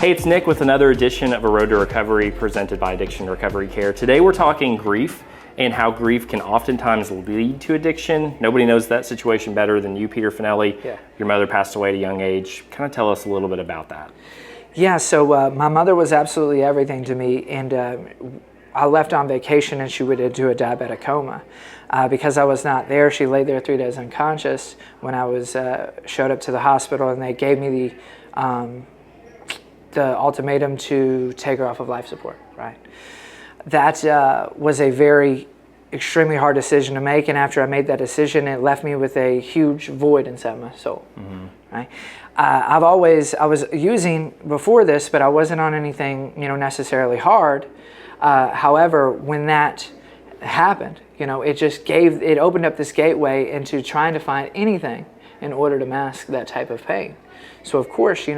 Hey, it's Nick with another edition of A Road to Recovery presented by Addiction Recovery Care. Today we're talking grief and how grief can oftentimes lead to addiction. Nobody knows that situation better than you, Peter Finelli. Yeah. Your mother passed away at a young age. Kind of tell us a little bit about that. Yeah, so my mother was absolutely everything to me, and I left on vacation and she went into a diabetic coma. Because I was not there, she lay there 3 days unconscious when I was showed up to the hospital, and they gave me the ultimatum to take her off of life support, right? That was a very extremely hard decision to make, and after I made that decision, it left me with a huge void inside my soul, right? I was using before this, but I wasn't on anything, necessarily hard. However, when that happened, it opened up this gateway into trying to find anything in order to mask that type of pain. So of course,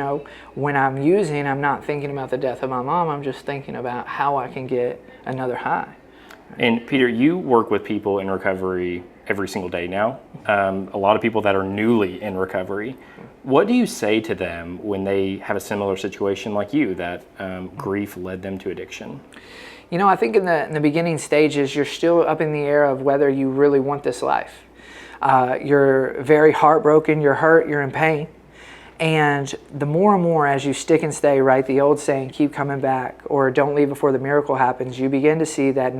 when I'm using, I'm not thinking about the death of my mom, I'm just thinking about how I can get another high. And Peter, you work with people in recovery every single day now. A lot of people that are newly in recovery. What do you say to them when they have a similar situation like you, that grief led them to addiction? I think in the beginning stages, you're still up in the air of whether you really want this life. You're very heartbroken, you're hurt, you're in pain. And the more and more as you stick and stay, right, the old saying, keep coming back, or don't leave before the miracle happens, you begin to see that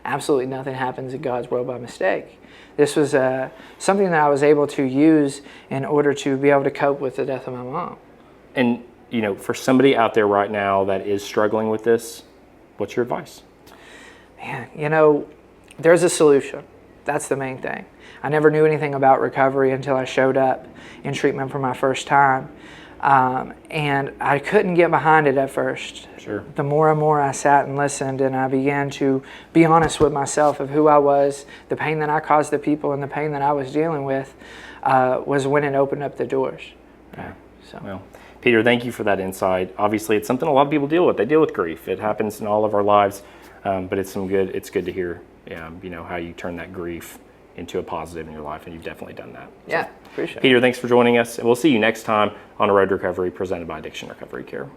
absolutely nothing happens in God's world by mistake. This was something that I was able to use in order to be able to cope with the death of my mom. And, for somebody out there right now that is struggling with this, what's your advice? Man, there's a solution. That's the main thing. I never knew anything about recovery until I showed up in treatment for my first time. And I couldn't get behind it at first. Sure. The more and more I sat and listened, and I began to be honest with myself of who I was, the pain that I caused the people, and the pain that I was dealing with, was when it opened up the doors. Yeah. Well, Peter, thank you for that insight. Obviously, it's something a lot of people deal with. They deal with grief. It happens in all of our lives, but it's good to hear, how you turn that grief into a positive in your life, and you've definitely done that. Yeah, appreciate it. Peter, thanks for joining us, and we'll see you next time on A Road to Recovery presented by Addiction Recovery Care.